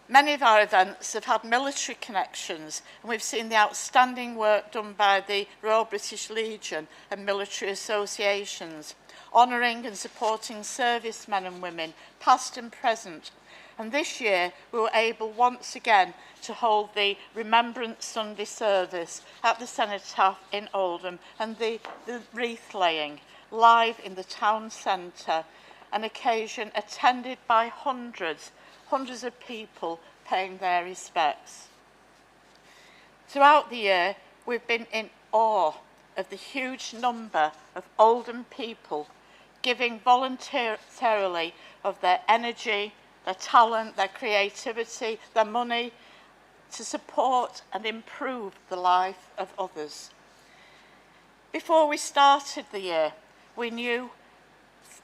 Many of our events have had military connections, and we've seen the outstanding work done by the Royal British Legion and military associations, honouring and supporting servicemen and women, past and present. And this year we were able once again to hold the Remembrance Sunday service at the Cenotaph in Oldham, and the wreath laying live in the town centre, an occasion attended by hundreds of people paying their respects. Throughout the year, we've been in awe of the huge number of Oldham people giving voluntarily of their energy, their talent, their creativity, their money to support and improve the life of others. Before we started the year, we knew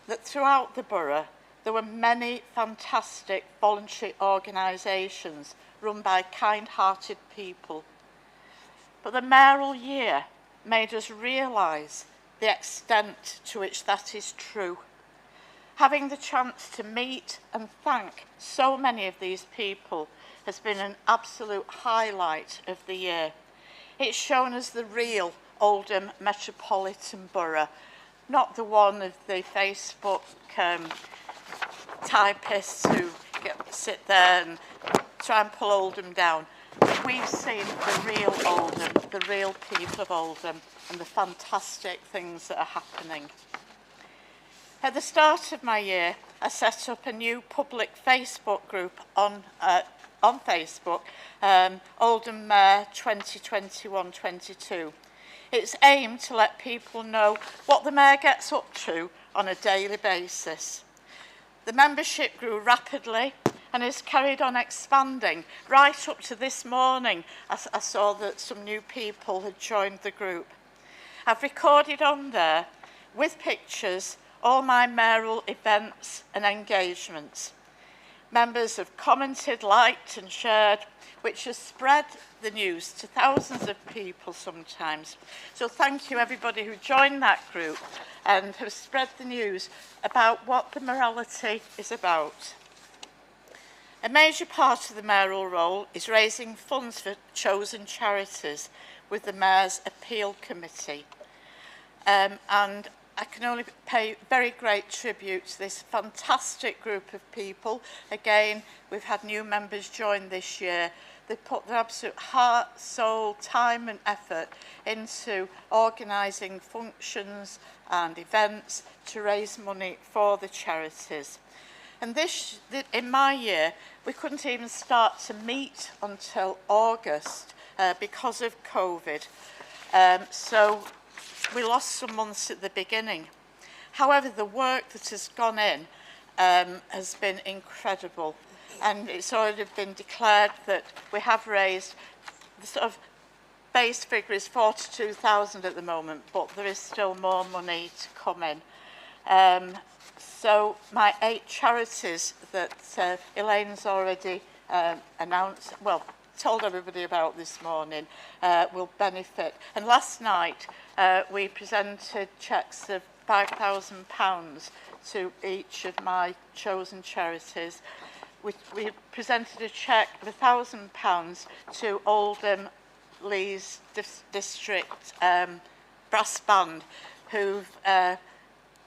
that throughout the borough there were many fantastic voluntary organisations run by kind-hearted people. But the mayoral year made us realise the extent to which that is true. Having the chance to meet and thank so many of these people has been an absolute highlight of the year. It's shown us the real Oldham Metropolitan Borough, not the one of the Facebook typists who sit there and try and pull Oldham down. We've seen the real Oldham, the real people of Oldham, and the fantastic things that are happening. At the start of my year, I set up a new public Facebook group on Facebook, Oldham Mayor 2021-22. It's aimed to let people know what the Mayor gets up to on a daily basis. The membership grew rapidly and has carried on expanding. Right up to this morning, I saw that some new people had joined the group. I've recorded on there, with pictures, all my mayoral events and engagements. Members have commented, liked and shared, which has spread the news to thousands of people sometimes. So thank you everybody who joined that group and have spread the news about what the morality is about. A major part of the mayoral role is raising funds for chosen charities with the Mayor's Appeal Committee. And I can only pay very great tribute to this fantastic group of people. Again, we've had new members join this year. They put their absolute heart, soul, time and effort into organising functions and events to raise money for the charities. And in my year, we couldn't even start to meet until August because of COVID. So we lost some months at the beginning. However, the work that has gone in has been incredible. And it's already been declared that we have raised, the sort of base figure is 42,000 at the moment, but there is still more money to come in. So my 8 charities that Elaine's already announced, well, told everybody about this morning, will benefit. And last night we presented cheques of £5,000 to each of my chosen charities. We presented a cheque of £1,000 to Oldham Lees District Brass Band, who've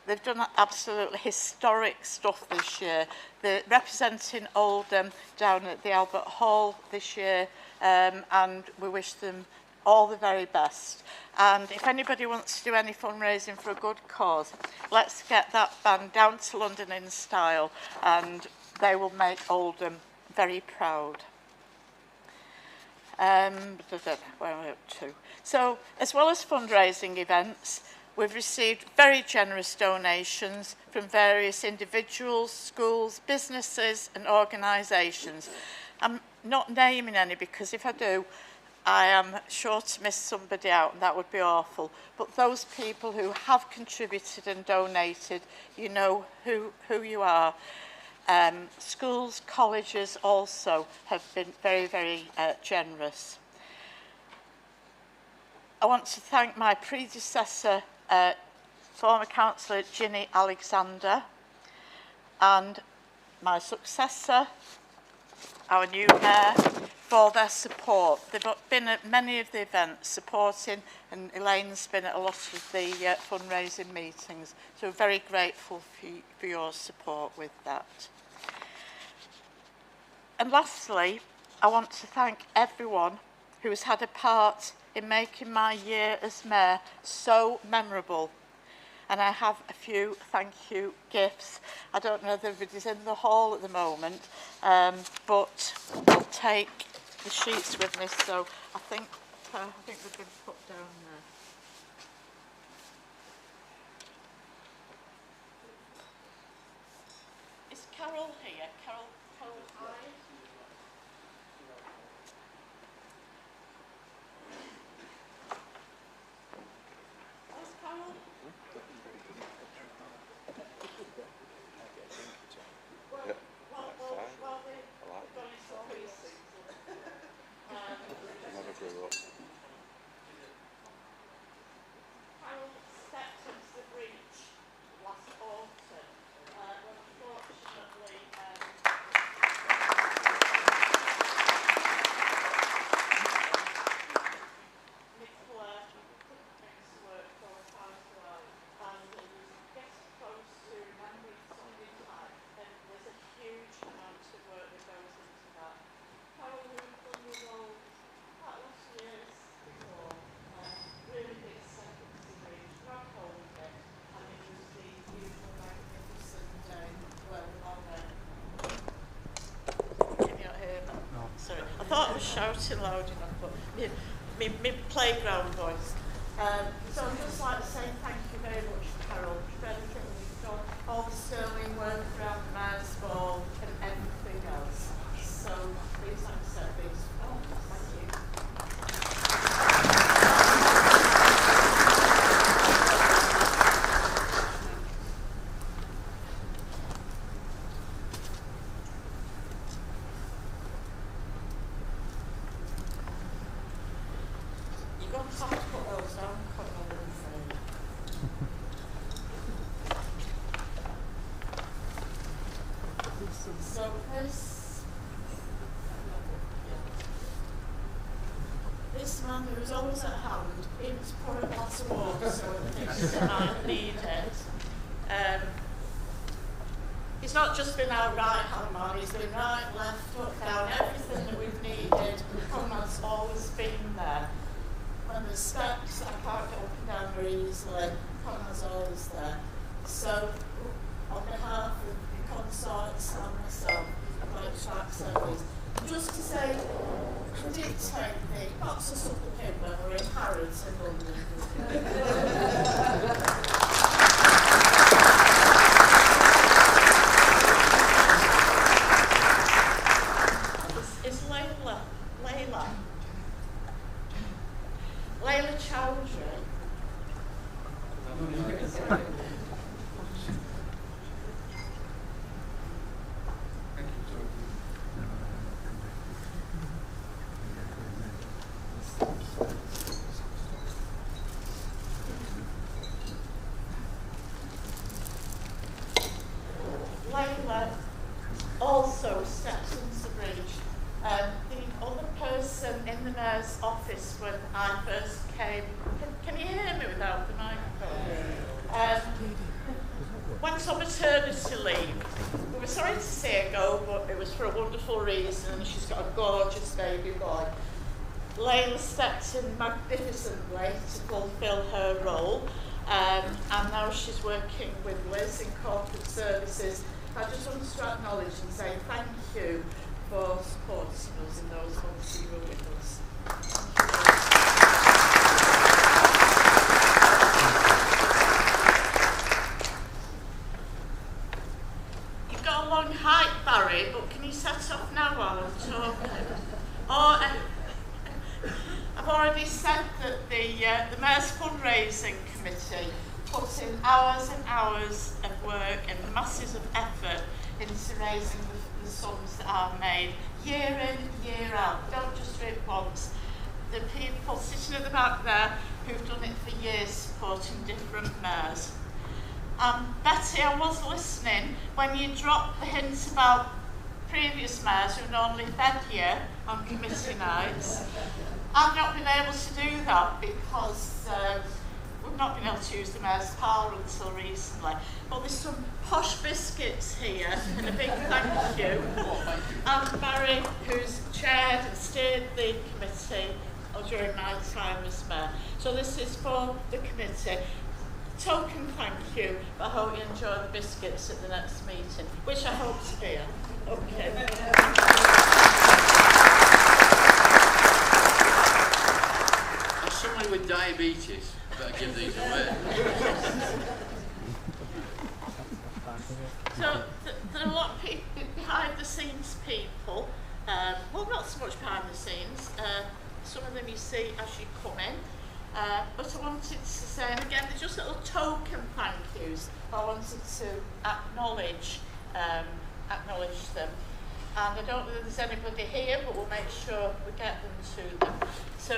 they've done absolutely historic stuff this year. They're representing Oldham down at the Albert Hall this year, and we wish them all the very best. And if anybody wants to do any fundraising for a good cause, let's get that band down to London in style, and they will make Oldham very proud. Where are we up to? So, as well as fundraising events, we've received very generous donations from various individuals, schools, businesses and organisations. I'm not naming any because if I do, I am sure to miss somebody out and that would be awful. But those people who have contributed and donated, you know who you are. Schools, colleges also have been very, very generous. I want to thank my predecessor, former Councillor Ginny Alexander, and my successor, our new Mayor, for their support. They've been at many of the events supporting, and Elaine's been at a lot of the fundraising meetings, so we're very grateful for your support with that. And lastly, I want to thank everyone who has had a part in making my year as Mayor so memorable. And I have a few thank you gifts. I don't know if everybody's in the hall at the moment, but I'll take the sheets with me. So I think they've been put down there. Is Carol here? Carol? shouting loud enough, but my playground voice. So I'd just like to say thank you very much, Carol, for everything you've done, all the sterling work around the Mayor's Ball and everything else. So please accept these forms. Thank you. You're going to have to put those down quite a lot. So this man who was always at hand, he was pouring lots of water so things that might need it. He's not just been our right hand man, he's been right, left, up, down, everything that we've needed. Conrad's always been there. When the steps, I can't get up and down very easily, Conrad's always there. So, on behalf of the consorts and myself, I'd like to accept these. Just to say, we did take the box of supper pin when we were in Harrods in London. It's Layla Chowdhury. Layla also steps into the bridge. The other person in the Mayor's office when I first came, can you hear me without the microphone? Went on maternity leave. We were sorry to see her go, but it was for a wonderful reason. She's got a gorgeous baby boy. Layla stepped in magnificently to fulfil her role, and now she's working with Liz in corporate services. I just wanted to acknowledge and say thank you for supporting us in those months you were with us. You've got a long height, Barry, but can you set off now while I'm talking? Or, I've already said that the Mayor's fundraising committee puts in hours and hours of work and masses of effort into raising the sums that are made year in, year out. We don't just do it once. The people sitting at the back there who've done it for years supporting different mayors. Betty, I was listening when you dropped the hints about previous mayors who normally fed you on committee nights. I've not been able to do that because we've not been able to use the Mayor's parlour until recently. But there's some posh biscuits here, and a big thank you. And Barry, who's chaired and steered the committee during my time as Mayor. So this is for the committee. Token thank you, but I hope you enjoy the biscuits at the next meeting, which I hope to be at. Okay. As someone with diabetes, I better give these away. So there are a lot of people, behind the scenes people, well not so much behind the scenes, some of them you see as you come in, but I wanted to say, and again they're just little token thank yous, I wanted to acknowledge them. And I don't know if there's anybody here, but we'll make sure we get them to them. So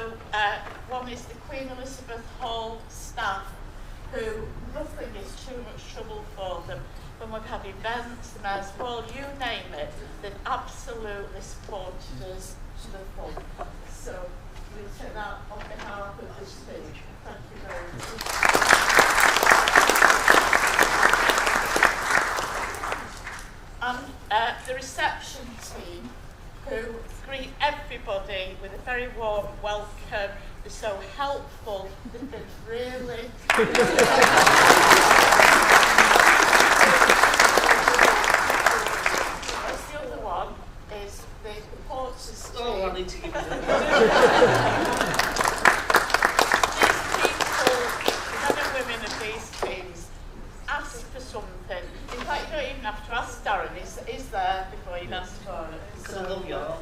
one is the Queen Elizabeth Hall staff, who nothing is too much trouble for them. When we've had events, the Mayor's Ball, you name it, they've absolutely supported us to the full. So we'll take that on behalf of this team. Thank you very much. And the reception team, who greet everybody with a very warm welcome. They're so helpful. They've been really... The other one is the porters team. Oh, I need to give you that. In fact, you don't even have to ask Darren. He's there before you ask for it. Because I love you all.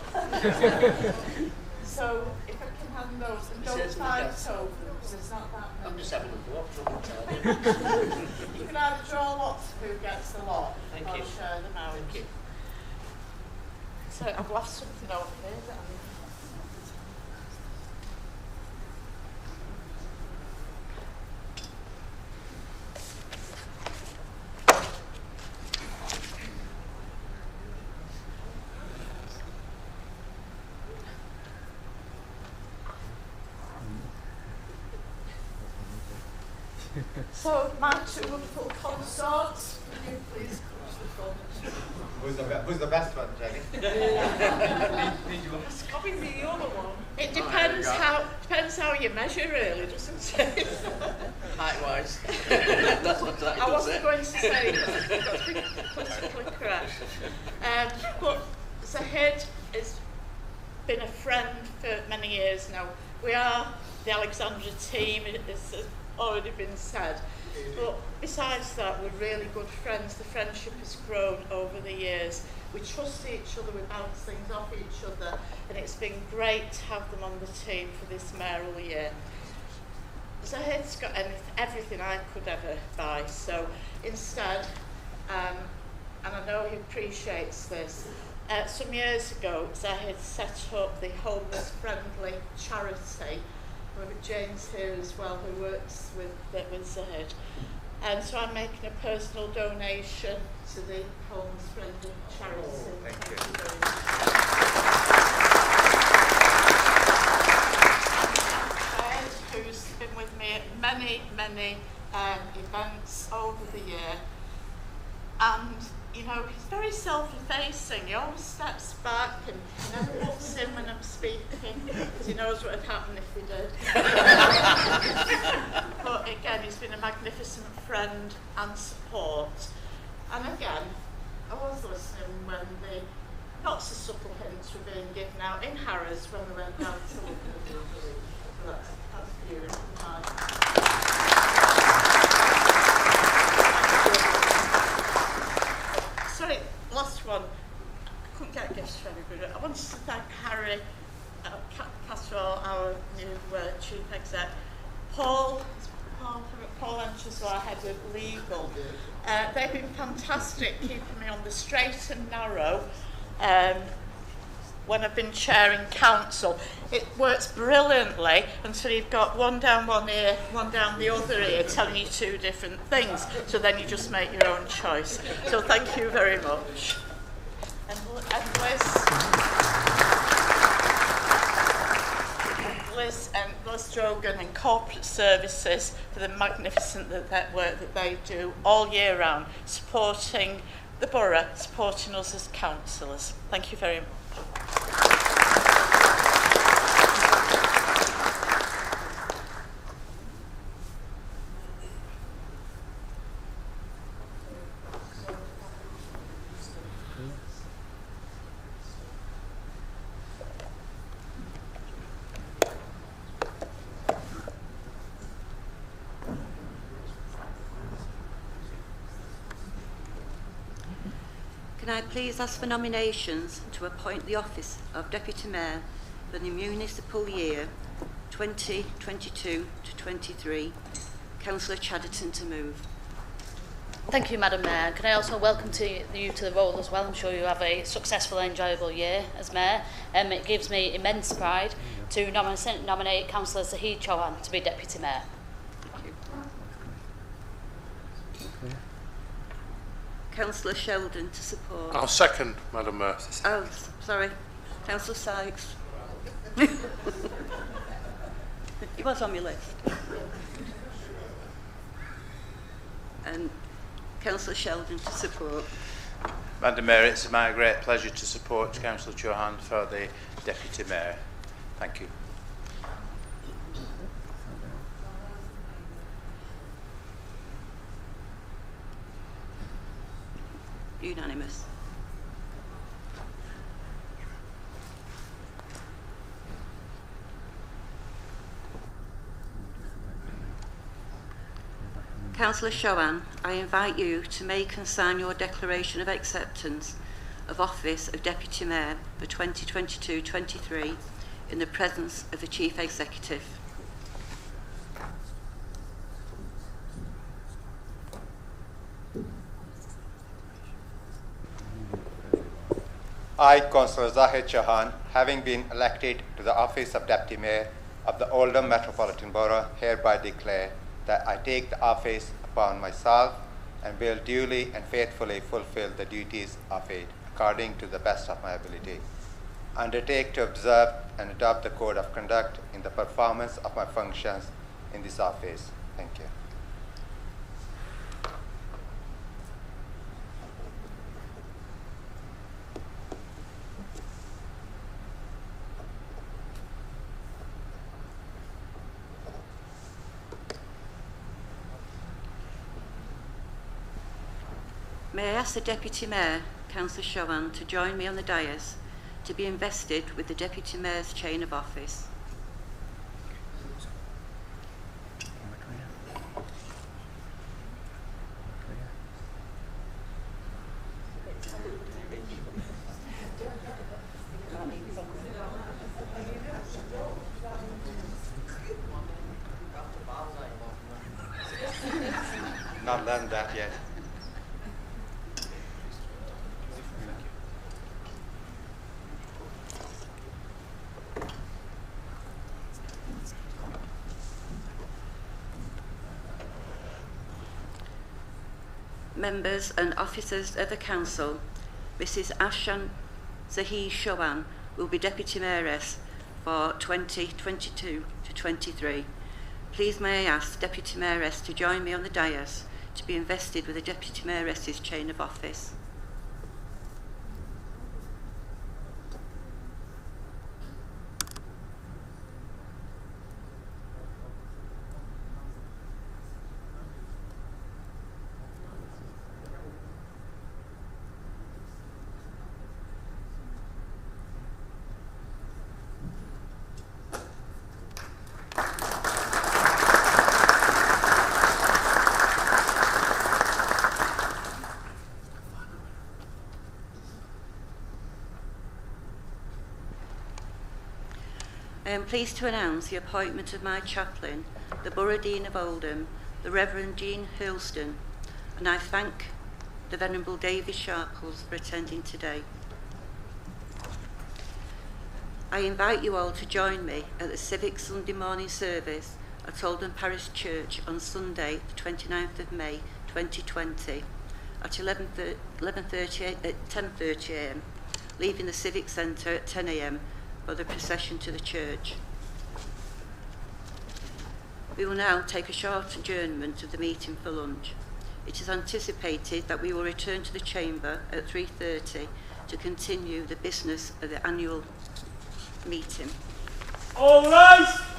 So, if I can hand those, and don't fight over them, because there's not that many. I'm just having a walk from the time. You can either draw lots of who gets the lot, Thank or you. share them out. Thank you. So, I've left something over here that I'm... So, my two wonderful consorts, will you please come to the front? Who's the best one, Jenny? It's got to be the other one. It depends how you measure, really, doesn't it? Height-wise. That's what I wasn't going to say that. That's politically correct. But Zahid has been a friend for many years now. We are the Alexandra team, as has already been said. But besides that, we're really good friends. The friendship has grown over the years. We trust each other, we bounce things off each other, and it's been great to have them on the team for this mayoral year. Zahid's got everything I could ever buy, so instead, and I know he appreciates this, some years ago, Zahid set up the Homeless Friendly Charity. We've got James here as well, who works with Zahid. And so I'm making a personal donation to the Homeless Friendly Charity. Thank you. Zahid, who's been with me at many events over the year. And, you know, he's very self-effacing. He always steps back and never looks in when I'm speaking, because he knows what would happen if we did. But again, he's been a magnificent friend and support. And again, I was listening when the not so subtle hints were being given out in Harrods when we went down to look at the village. So that's beautiful. Sorry, last one. I couldn't get gifts for anybody. I wanted to thank Harry Casserole, our new chief exec, Paul Enters, our head of legal. They've been fantastic keeping me on the straight and narrow when I've been chairing council. It works brilliantly until you've got one down one ear, one down the other ear, telling you two different things. So then you just make your own choice. So thank you very much. And Liz Drogan and Corporate Services for the magnificent work that they do all year round, supporting the borough, supporting us as councillors. Thank you very much. Can I please ask for nominations to appoint the office of Deputy Mayor for the municipal year 2022 to 23? Councillor Chatterton to move. Thank you, Madam Mayor. Can I also welcome you to the role as well? I'm sure you have a successful and enjoyable year as Mayor. It gives me immense pride to nominate Councillor Zahid Chauhan to be Deputy Mayor. Councillor Sheldon to support. I'll second, Madam Mayor. Oh, sorry. Councillor Sykes. He was on my list. And Councillor Sheldon to support. Madam Mayor, it's my great pleasure to support Councillor Chauhan for the Deputy Mayor. Thank you. Unanimous. Councillor Shohan, I invite you to make and sign your declaration of acceptance of office of Deputy Mayor for 2022-23 in the presence of the Chief Executive. I, Councillor Zahid Chauhan, having been elected to the office of Deputy Mayor of the Oldham Metropolitan Borough, hereby declare that I take the office upon myself and will duly and faithfully fulfill the duties of it according to the best of my ability. Undertake to observe and adopt the code of conduct in the performance of my functions in this office. Thank you. May I ask the Deputy Mayor, Councillor Shohan, to join me on the dais to be invested with the Deputy Mayor's chain of office. Not learned that yet. Members and officers of the Council, Mrs Ashan Zahi Shohan will be Deputy Mayoress for 2022-23. Please may I ask Deputy Mayoress to join me on the dais to be invested with the Deputy Mayoress's chain of office. I am pleased to announce the appointment of my chaplain, the Borough Dean of Oldham, the Reverend Jean Hurlston, and I thank the Venerable David Sharples for attending today. I invite you all to join me at the Civic Sunday morning service at Olden Parish Church on Sunday, the 29th of May 2020 at 10:30 a.m, leaving the Civic Centre at 10 a.m. for the procession to the church. We will now take a short adjournment of the meeting for lunch. It is anticipated that we will return to the chamber at 3:30 to continue the business of the annual meeting. All rise!